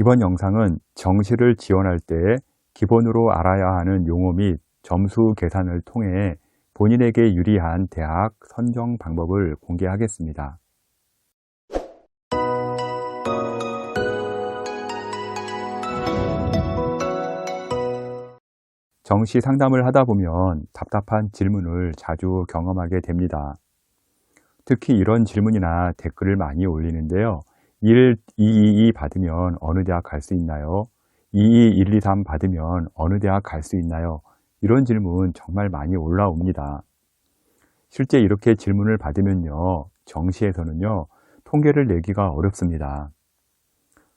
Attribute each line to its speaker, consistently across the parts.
Speaker 1: 이번 영상은 정시를 지원할 때 기본으로 알아야 하는 용어 및 점수 계산을 통해 본인에게 유리한 대학 선정 방법을 공개하겠습니다. 정시 상담을 하다 보면 답답한 질문을 자주 경험하게 됩니다. 특히 이런 질문이나 댓글을 많이 올리는데요. 1222 받으면 어느 대학 갈 수 있나요? 22123 받으면 어느 대학 갈 수 있나요? 이런 질문 정말 많이 올라옵니다. 실제 이렇게 질문을 받으면요, 정시에서는요, 통계를 내기가 어렵습니다.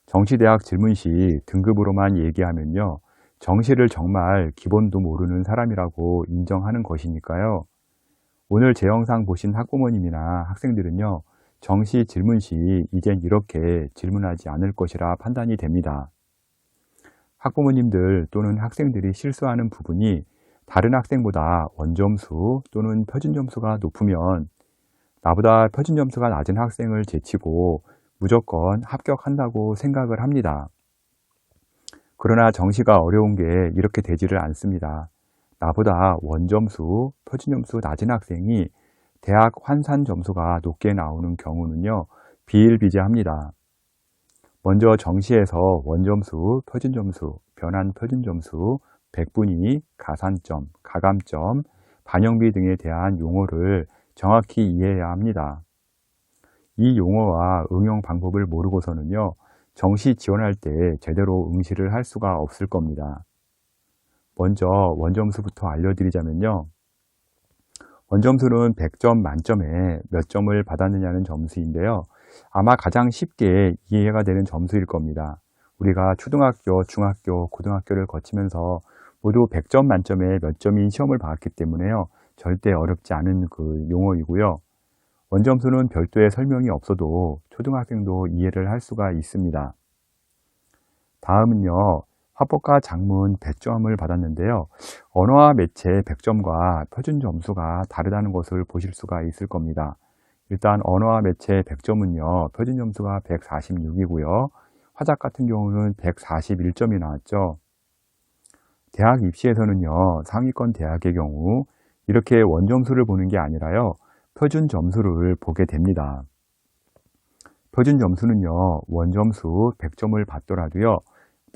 Speaker 1: 정시대학 질문 시 등급으로만 얘기하면요, 정시를 정말 기본도 모르는 사람이라고 인정하는 것이니까요. 오늘 제 영상 보신 학부모님이나 학생들은요, 정시 질문 시 이젠 이렇게 질문하지 않을 것이라 판단이 됩니다. 학부모님들 또는 학생들이 실수하는 부분이 다른 학생보다 원점수 또는 표준점수가 높으면 나보다 표준점수가 낮은 학생을 제치고 무조건 합격한다고 생각을 합니다. 그러나 정시가 어려운 게 이렇게 되지를 않습니다. 나보다 원점수, 표준점수 낮은 학생이 대학 환산 점수가 높게 나오는 경우는요, 비일비재합니다. 먼저 정시에서 원점수, 표준점수, 변환 표준점수, 백분위, 가산점, 가감점, 반영비 등에 대한 용어를 정확히 이해해야 합니다. 이 용어와 응용 방법을 모르고서는요, 정시 지원할 때 제대로 응시를 할 수가 없을 겁니다. 먼저 원점수부터 알려드리자면요. 원점수는 100점 만점에 몇 점을 받았느냐는 점수인데요. 아마 가장 쉽게 이해가 되는 점수일 겁니다. 우리가 초등학교, 중학교, 고등학교를 거치면서 모두 100점 만점에 몇 점인 시험을 봤기 때문에요. 절대 어렵지 않은 그 용어이고요. 원점수는 별도의 설명이 없어도 초등학생도 이해를 할 수가 있습니다. 다음은요. 화법과 작문 100점을 받았는데요. 언어와 매체 100점과 표준 점수가 다르다는 것을 보실 수가 있을 겁니다. 일단 언어와 매체 100점은요. 표준 점수가 146이고요. 화작 같은 경우는 141점이 나왔죠. 대학 입시에서는요. 상위권 대학의 경우 이렇게 원점수를 보는 게 아니라요. 표준 점수를 보게 됩니다. 표준 점수는요. 원점수 100점을 받더라도요.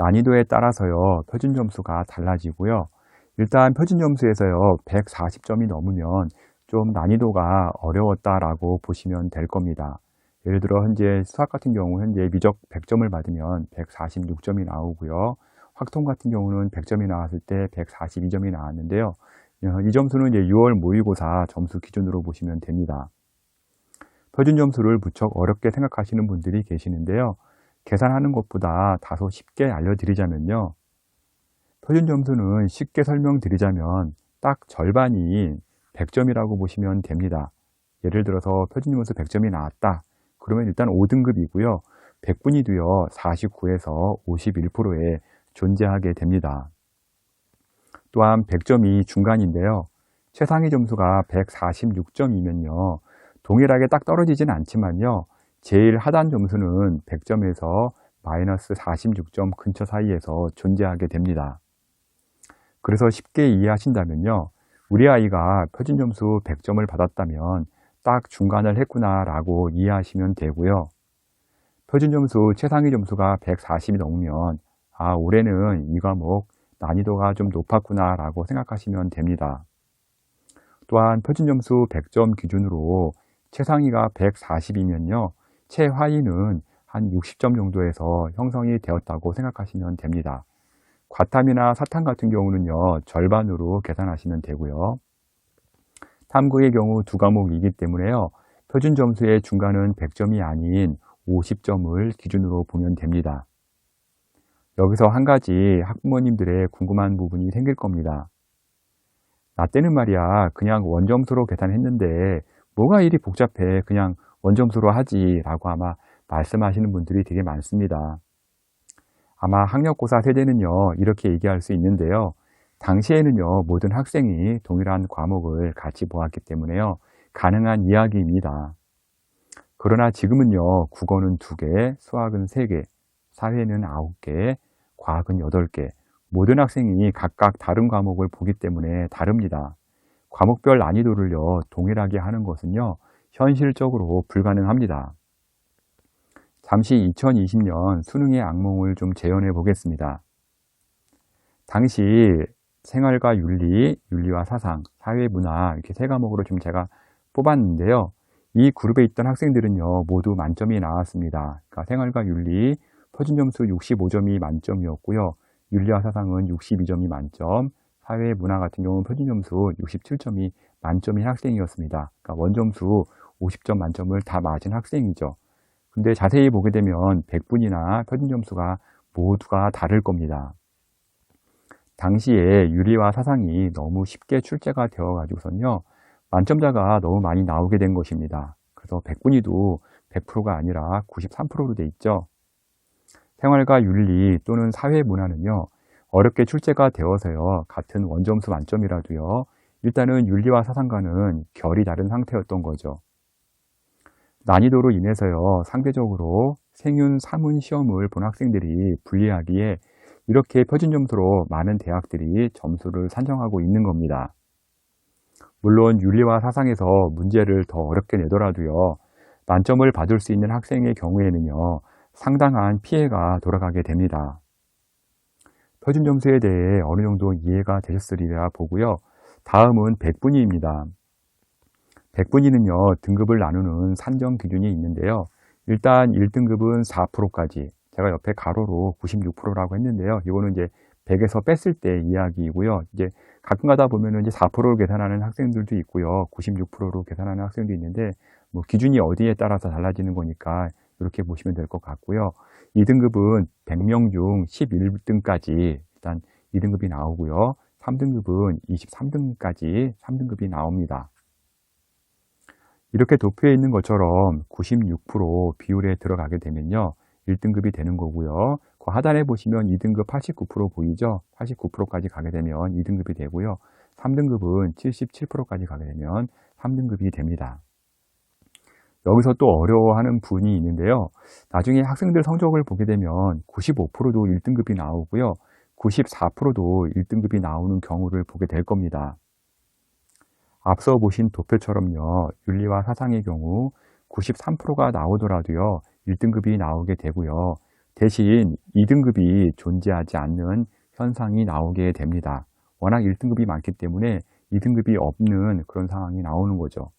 Speaker 1: 난이도에 따라서요, 표준 점수가 달라지고요. 일단 표준 점수에서요, 140점이 넘으면 좀 난이도가 어려웠다라고 보시면 될 겁니다. 예를 들어 현재 수학 같은 경우 현재 미적 100점을 받으면 146점이 나오고요. 확통 같은 경우는 100점이 나왔을 때 142점이 나왔는데요. 이 점수는 이제 6월 모의고사 점수 기준으로 보시면 됩니다. 표준 점수를 무척 어렵게 생각하시는 분들이 계시는데요. 계산하는 것보다 다소 쉽게 알려드리자면요. 표준 점수는 쉽게 설명드리자면 딱 절반이 100점이라고 보시면 됩니다. 예를 들어서 표준 점수 100점이 나왔다. 그러면 일단 5등급이고요. 100분위도요. 49에서 51%에 존재하게 됩니다. 또한 100점이 중간인데요. 최상위 점수가 146점이면요. 동일하게 딱 떨어지진 않지만요. 제일 하단 점수는 100점에서 마이너스 46점 근처 사이에서 존재하게 됩니다. 그래서 쉽게 이해하신다면요. 우리 아이가 표준 점수 100점을 받았다면 딱 중간을 했구나 라고 이해하시면 되고요. 표준 점수 최상위 점수가 140이 넘으면 올해는 이 과목 난이도가 좀 높았구나 라고 생각하시면 됩니다. 또한 표준 점수 100점 기준으로 최상위가 140이면요. 최하위는 한 60점 정도에서 형성이 되었다고 생각하시면 됩니다. 과탐이나 사탐 같은 경우는요. 절반으로 계산하시면 되고요. 탐구의 경우 두 과목이기 때문에요. 표준 점수의 중간은 100점이 아닌 50점을 기준으로 보면 됩니다. 여기서 한 가지 학부모님들의 궁금한 부분이 생길 겁니다. 나 때는 말이야 그냥 원점수로 계산했는데 뭐가 이리 복잡해 그냥 원점수로 하지 라고 아마 말씀하시는 분들이 되게 많습니다. 아마 학력고사 세대는요 이렇게 얘기할 수 있는데요. 당시에는요 모든 학생이 동일한 과목을 같이 보았기 때문에요 가능한 이야기입니다. 그러나 지금은요 국어는 2개, 수학은 3개, 사회는 9개, 과학은 8개. 모든 학생이 각각 다른 과목을 보기 때문에 다릅니다. 과목별 난이도를요, 동일하게 하는 것은요, 현실적으로 불가능합니다. 잠시 2020년 수능의 악몽을 좀 재현해 보겠습니다. 당시 생활과 윤리, 윤리와 사상, 사회, 문화 이렇게 세 과목으로 좀 제가 뽑았는데요. 이 그룹에 있던 학생들은요, 모두 만점이 나왔습니다. 그러니까 생활과 윤리, 표준점수 65점이 만점이었고요. 윤리와 사상은 62점이 만점, 사회, 문화 같은 경우는 표준점수 67점이 만점인 학생이었습니다. 그러니까 원점수 50점 만점을 다 맞은 학생이죠. 근데 자세히 보게 되면 100분이나 표준점수가 모두가 다를 겁니다. 당시에 윤리와 사상이 너무 쉽게 출제가 되어 가지고선요, 만점자가 너무 많이 나오게 된 것입니다. 그래서 100분위도 100%가 아니라 93%로 돼 있죠. 생활과 윤리 또는 사회 문화는요, 어렵게 출제가 되어서요, 같은 원점수 만점이라도요, 일단은 윤리와 사상과는 결이 다른 상태였던 거죠. 난이도로 인해서요, 상대적으로 생윤, 사문 시험을 본 학생들이 불리하기에 이렇게 표준점수로 많은 대학들이 점수를 산정하고 있는 겁니다. 물론 윤리와 사상에서 문제를 더 어렵게 내더라도요, 만점을 받을 수 있는 학생의 경우에는요, 상당한 피해가 돌아가게 됩니다. 표준점수에 대해 어느 정도 이해가 되셨으리라 보고요. 다음은 백분위입니다. 백분위는요, 등급을 나누는 산정 기준이 있는데요. 일단 1등급은 4%까지, 제가 옆에 가로로 96%라고 했는데요. 이거는 이제 100에서 뺐을 때 이야기이고요. 이제 가끔 가다 보면은 이제 4%로 계산하는 학생들도 있고요. 96%로 계산하는 학생도 있는데, 뭐 기준이 어디에 따라서 달라지는 거니까 이렇게 보시면 될 것 같고요. 2등급은 100명 중 11등까지 일단 2등급이 나오고요. 3등급은 23등까지 3등급이 나옵니다. 이렇게 도표에 있는 것처럼 96% 비율에 들어가게 되면요, 1등급이 되는 거고요. 그 하단에 보시면 2등급 89% 보이죠? 89%까지 가게 되면 2등급이 되고요. 3등급은 77%까지 가게 되면 3등급이 됩니다. 여기서 또 어려워하는 분이 있는데요. 나중에 학생들 성적을 보게 되면 95%도 1등급이 나오고요. 94%도 1등급이 나오는 경우를 보게 될 겁니다. 앞서 보신 도표처럼요, 윤리와 사상의 경우 93%가 나오더라도요, 1등급이 나오게 되고요. 대신 2등급이 존재하지 않는 현상이 나오게 됩니다. 워낙 1등급이 많기 때문에 2등급이 없는 그런 상황이 나오는 거죠.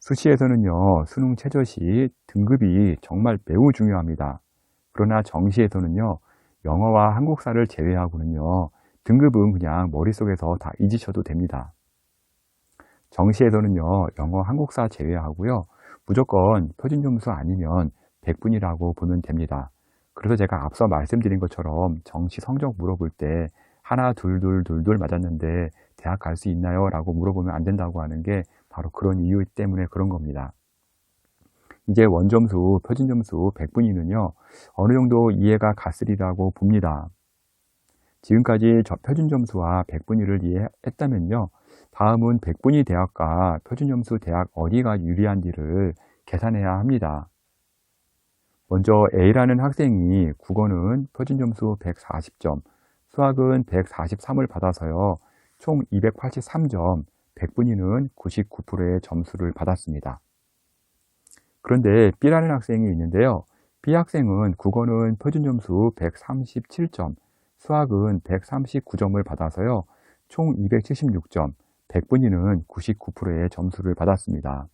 Speaker 1: 수시에서는요, 수능 최저시 등급이 정말 매우 중요합니다. 그러나 정시에서는요, 영어와 한국사를 제외하고는요, 등급은 그냥 머릿속에서 다 잊으셔도 됩니다. 정시에서는요, 영어, 한국사 제외하고요, 무조건 표준점수 아니면 100분이라고 보면 됩니다. 그래서 제가 앞서 말씀드린 것처럼 정시 성적 물어볼 때 하나, 둘 맞았는데 대학 갈 수 있나요? 라고 물어보면 안 된다고 하는 게 바로 그런 이유 때문에 그런 겁니다. 이제 원점수, 표준점수 100분위는요, 어느 정도 이해가 갔으리라고 봅니다. 지금까지 표준점수와 100분위를 이해했다면요, 다음은 100분위 대학과 표준점수 대학 어디가 유리한지를 계산해야 합니다. 먼저 A라는 학생이 국어는 표준점수 140점, 수학은 143을 받아서요, 총 283점, 100분위는 99%의 점수를 받았습니다. 그런데 B라는 학생이 있는데요. B 학생은 국어는 표준점수 137점, 수학은 139점을 받아서요, 총 276점, 100분위는 99%의 점수를 받았습니다.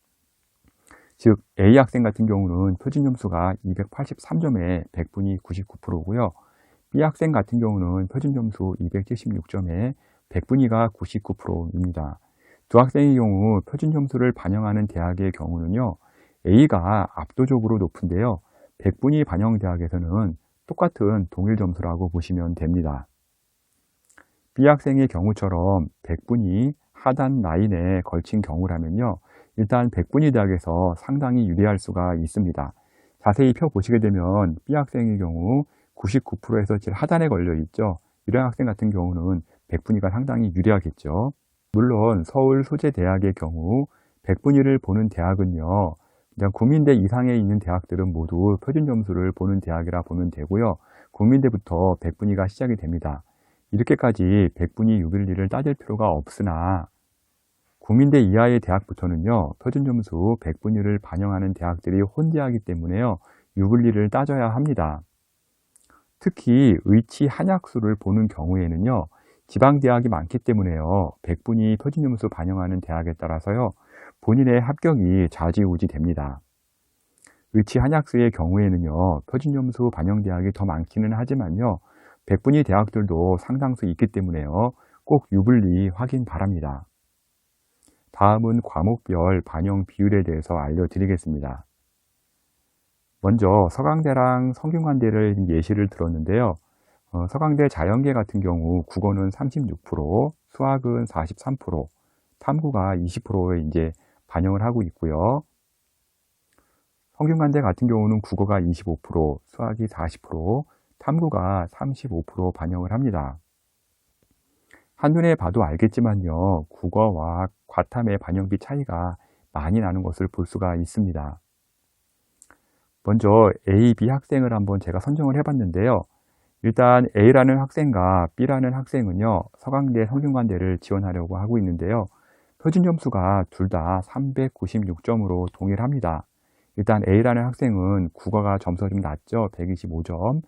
Speaker 1: 즉 A 학생 같은 경우는 표준점수가 283점에 100분위 99%고요. B 학생 같은 경우는 표준점수 276점에 100분위가 99%입니다. 두 학생의 경우 표준점수를 반영하는 대학의 경우는요, A가 압도적으로 높은데요, 100분위 반영 대학에서는 똑같은 동일 점수라고 보시면 됩니다. B 학생의 경우처럼 100분위 하단 라인에 걸친 경우라면요, 일단 100분위 대학에서 상당히 유리할 수가 있습니다. 자세히 펴보시게 되면 B 학생의 경우 99%에서 제일 하단에 걸려 있죠. 이런 학생 같은 경우는 100분위가 상당히 유리하겠죠. 물론 서울 소재대학의 경우 100분위를 보는 대학은요, 국민대 이상에 있는 대학들은 모두 표준 점수를 보는 대학이라 보면 되고요. 국민대부터 백분위가 시작이 됩니다. 이렇게까지 백분위 612를 따질 필요가 없으나 국민대 이하의 대학부터는요, 표준 점수 백분위를 반영하는 대학들이 혼재하기 때문에요, 612를 따져야 합니다. 특히 의치 한약수를 보는 경우에는요, 지방대학이 많기 때문에요, 백분위 표준 점수 반영하는 대학에 따라서요, 본인의 합격이 좌지우지 됩니다. 의치 한약수의 경우에는요, 표준 점수 반영 대학이 더 많기는 하지만요, 백분위 대학들도 상당수 있기 때문에요, 꼭 유불리 확인 바랍니다. 다음은 과목별 반영 비율에 대해서 알려드리겠습니다. 먼저 서강대랑 성균관대를 예시를 들었는데요. 서강대 자연계 같은 경우 국어는 36%, 수학은 43%, 탐구가 20%에 이제 반영을 하고 있고요. 성균관대 같은 경우는 국어가 25%, 수학이 40%, 탐구가 35% 반영을 합니다. 한눈에 봐도 알겠지만요, 국어와 과탐의 반영비 차이가 많이 나는 것을 볼 수가 있습니다. 먼저 A, B 학생을 한번 제가 선정을 해봤는데요. 일단 A라는 학생과 B라는 학생은요, 서강대, 성균관대를 지원하려고 하고 있는데요. 표준 점수가 둘 다 396점으로 동일합니다. 일단 A라는 학생은 국어가 점수가 좀 낮죠. 125점.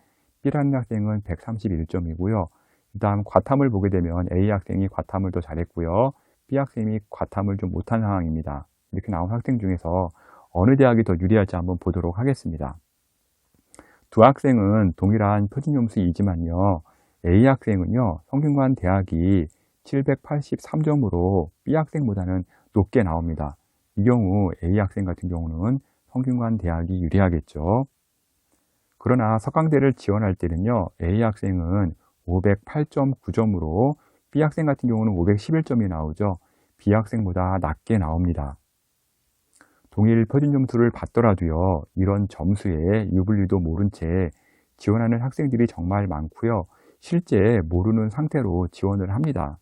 Speaker 1: B라는 학생은 131점이고요. 일단 과탐을 보게 되면 A 학생이 과탐을 더 잘했고요. B 학생이 과탐을 좀 못한 상황입니다. 이렇게 나온 학생 중에서 어느 대학이 더 유리할지 한번 보도록 하겠습니다. 두 학생은 동일한 표준 점수이지만요. A 학생은요, 성균관 대학이 783점으로 B 학생보다는 높게 나옵니다. 이 경우 A 학생 같은 경우는 성균관 대학이 유리하겠죠. 그러나 서강대를 지원할 때는요, A 학생은 508.9점으로 B 학생 같은 경우는 511점이 나오죠. B 학생보다 낮게 나옵니다. 동일 표준 점수를 받더라도요, 이런 점수에 유불리도 모른 채 지원하는 학생들이 정말 많고요. 실제 모르는 상태로 지원을 합니다.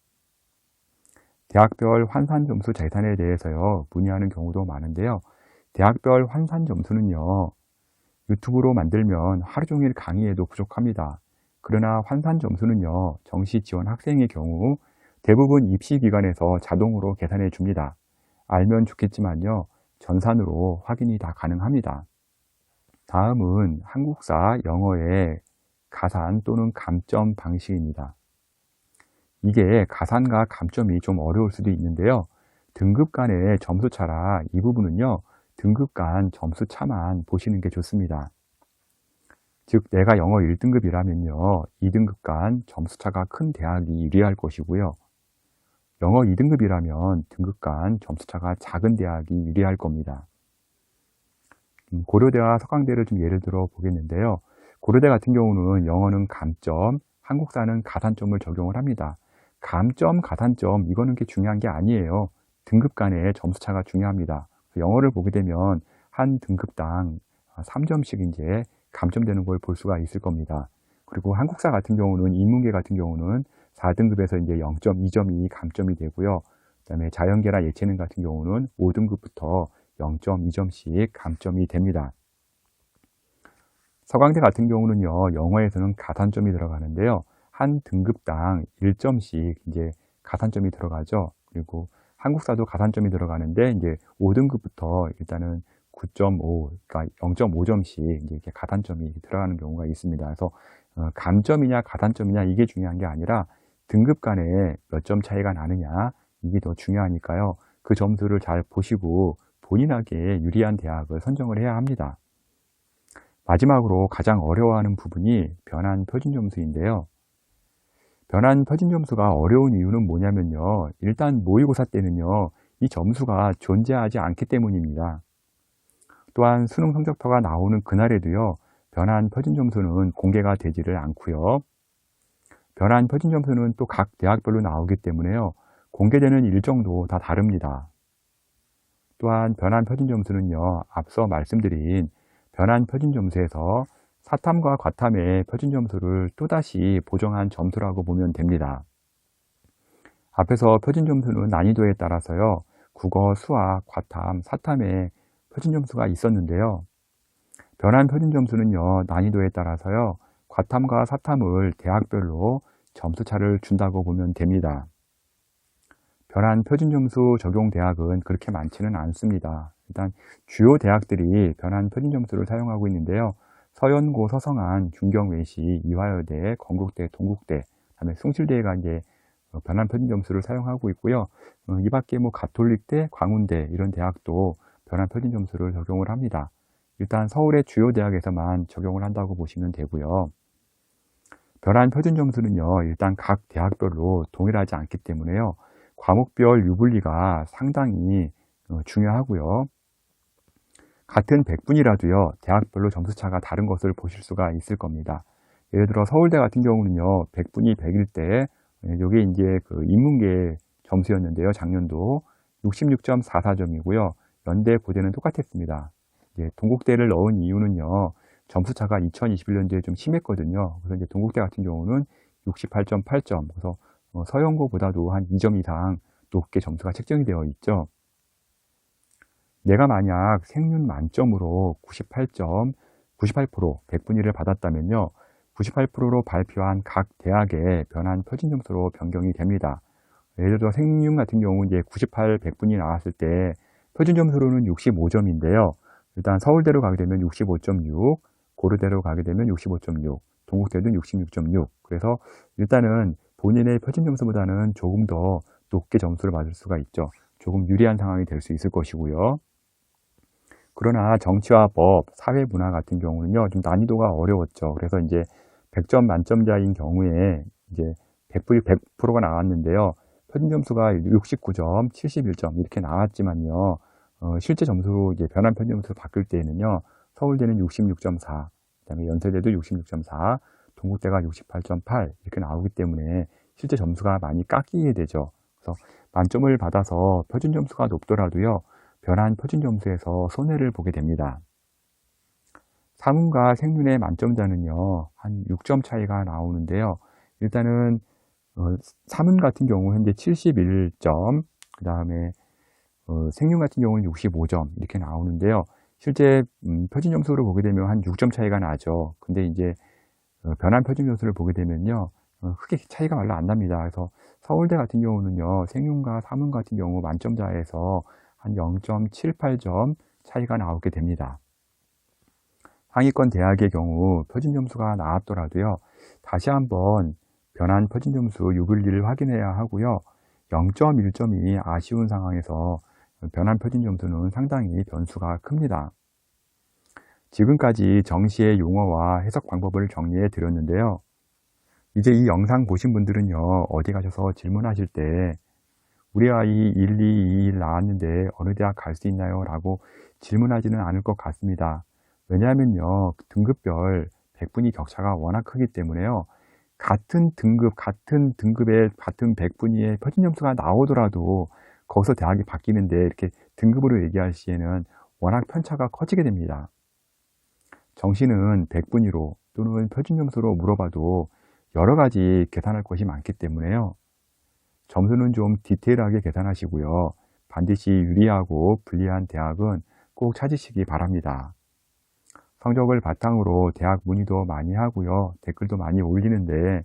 Speaker 1: 대학별 환산 점수 재산에 대해서요, 문의하는 경우도 많은데요. 대학별 환산 점수는요, 유튜브로 만들면 하루 종일 강의해도 부족합니다. 그러나 환산 점수는요, 정시 지원 학생의 경우 대부분 입시기관에서 자동으로 계산해 줍니다. 알면 좋겠지만요, 전산으로 확인이 다 가능합니다. 다음은 한국사, 영어의 가산 또는 감점 방식입니다. 이게 가산과 감점이 좀 어려울 수도 있는데요. 등급 간의 점수차라 이 부분은요, 등급 간 점수차만 보시는 게 좋습니다. 즉 내가 영어 1등급이라면요, 2등급 간 점수차가 큰 대학이 유리할 것이고요. 영어 2등급이라면 등급 간 점수차가 작은 대학이 유리할 겁니다. 고려대와 서강대를 좀 예를 들어 보겠는데요. 고려대 같은 경우는 영어는 감점, 한국사는 가산점을 적용을 합니다. 감점, 가산점 이거는 게 중요한 게 아니에요. 등급 간의 점수차가 중요합니다. 영어를 보게 되면 한 등급당 3점씩 이제 감점되는 걸 볼 수가 있을 겁니다. 그리고 한국사 같은 경우는 인문계 같은 경우는 4등급에서 이제 0.2점이 감점이 되고요. 그다음에 자연계나 예체능 같은 경우는 5등급부터 0.2점씩 감점이 됩니다. 서강대 같은 경우는요, 영어에서는 가산점이 들어가는데요. 한 등급당 1점씩 이제 가산점이 들어가죠. 그리고 한국사도 가산점이 들어가는데 이제 5등급부터 일단은 9.5, 그러니까 0.5점씩 이제 이렇게 가산점이 들어가는 경우가 있습니다. 그래서 감점이냐 가산점이냐 이게 중요한 게 아니라 등급 간에 몇 점 차이가 나느냐 이게 더 중요하니까요. 그 점수를 잘 보시고 본인에게 유리한 대학을 선정을 해야 합니다. 마지막으로 가장 어려워하는 부분이 변환 표준 점수인데요. 변환 표준 점수가 어려운 이유는 뭐냐면요. 일단 모의고사 때는요, 이 점수가 존재하지 않기 때문입니다. 또한 수능 성적표가 나오는 그날에도요, 변환 표준 점수는 공개가 되지를 않고요. 변환 표준 점수는 또 각 대학별로 나오기 때문에요, 공개되는 일정도 다 다릅니다. 또한 변환 표준 점수는요, 앞서 말씀드린 변환 표준 점수에서 사탐과 과탐의 표준 점수를 또다시 보정한 점수라고 보면 됩니다. 앞에서 표준 점수는 난이도에 따라서요, 국어, 수학, 과탐, 사탐의 표준 점수가 있었는데요. 변환 표준 점수는요, 난이도에 따라서요, 과탐과 사탐을 대학별로 점수차를 준다고 보면 됩니다. 변환 표준 점수 적용 대학은 그렇게 많지는 않습니다. 일단 주요 대학들이 변환 표준 점수를 사용하고 있는데요. 서연고, 서성한, 중경외시, 이화여대, 건국대, 동국대, 그다음에 숭실대가 이제 변환 표준 점수를 사용하고 있고요. 이 밖에 뭐 가톨릭대, 광운대 이런 대학도 변환 표준 점수를 적용을 합니다. 일단 서울의 주요 대학에서만 적용을 한다고 보시면 되고요. 변환 표준 점수는요, 일단 각 대학별로 동일하지 않기 때문에요. 과목별 유불리가 상당히 중요하고요. 같은 100분이라도요, 대학별로 점수차가 다른 것을 보실 수가 있을 겁니다. 예를 들어 서울대 같은 경우는요, 100분이 100일 때, 이게 이제 그 인문계 점수였는데요, 작년도 66.44점이고요. 연대, 고대는 똑같았습니다. 동국대를 넣은 이유는요, 점수차가 2021년도에 좀 심했거든요. 그래서 이제 동국대 같은 경우는 68.8점, 그래서 서연고보다도 한 2점 이상 높게 점수가 책정이 되어 있죠. 내가 만약 생륜 만점으로 98%, 100분위를 받았다면요, 98%로 발표한 각 대학의 변환 표준 점수로 변경이 됩니다. 예를 들어 생륜 같은 경우 이제 98, 100분이 나왔을 때 표준 점수로는 65점인데요. 일단 서울대로 가게 되면 65.6, 고려대로 가게 되면 65.6, 동국대도 66.6. 그래서 일단은 본인의 표준 점수보다는 조금 더 높게 점수를 받을 수가 있죠. 조금 유리한 상황이 될 수 있을 것이고요. 그러나 정치와 법, 사회 문화 같은 경우는요, 좀 난이도가 어려웠죠. 그래서 이제 100점 만점자인 경우에 이제 100%가 나왔는데요. 표준 점수가 69점, 71점 이렇게 나왔지만요. 실제 점수로 이제 변환 표준 점수를 바꿀 때에는요, 서울대는 66.4, 그다음에 연세대도 66.4, 동국대가 68.8 이렇게 나오기 때문에 실제 점수가 많이 깎이게 되죠. 그래서 만점을 받아서 표준 점수가 높더라도요, 변환 표준 점수에서 손해를 보게 됩니다. 사문과 생륜의 만점자는요, 한 6점 차이가 나오는데요. 일단은 사문 같은 경우 현재 71점, 그 다음에 생륜 같은 경우는 65점 이렇게 나오는데요. 실제 표준 점수를 보게 되면 한 6점 차이가 나죠. 근데 이제 변환 표준 점수를 보게 되면요, 크게 차이가 별로 안 납니다. 그래서 서울대 같은 경우는요, 생륜과 사문 같은 경우 만점자에서 한 0.78점 차이가 나오게 됩니다. 상위권 대학의 경우 표준 점수가 나왔더라도요, 다시 한번 변환 표준 점수 유불리를 확인해야 하고요. 0.1점이 아쉬운 상황에서 변환 표준 점수는 상당히 변수가 큽니다. 지금까지 정시의 용어와 해석 방법을 정리해 드렸는데요. 이제 이 영상 보신 분들은요, 어디 가셔서 질문하실 때 우리 아이 1, 2, 2일 나왔는데 어느 대학 갈 수 있나요? 라고 질문하지는 않을 것 같습니다. 왜냐하면요, 등급별 100분위 격차가 워낙 크기 때문에요. 같은 등급의 같은 100분위의 표준 점수가 나오더라도 거기서 대학이 바뀌는데 이렇게 등급으로 얘기할 시에는 워낙 편차가 커지게 됩니다. 정시는 100분위로 또는 표준 점수로 물어봐도 여러 가지 계산할 것이 많기 때문에요. 점수는 좀 디테일하게 계산하시고요. 반드시 유리하고 불리한 대학은 꼭 찾으시기 바랍니다. 성적을 바탕으로 대학 문의도 많이 하고요. 댓글도 많이 올리는데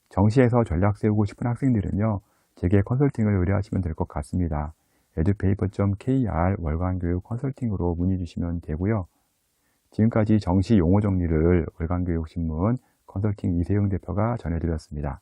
Speaker 1: 정시에서 전략 세우고 싶은 학생들은요, 제게 컨설팅을 의뢰하시면 될 것 같습니다. edupaper.kr 월간교육 컨설팅으로 문의 주시면 되고요. 지금까지 정시 용어 정리를 월간교육신문 컨설팅 이세용 대표가 전해드렸습니다.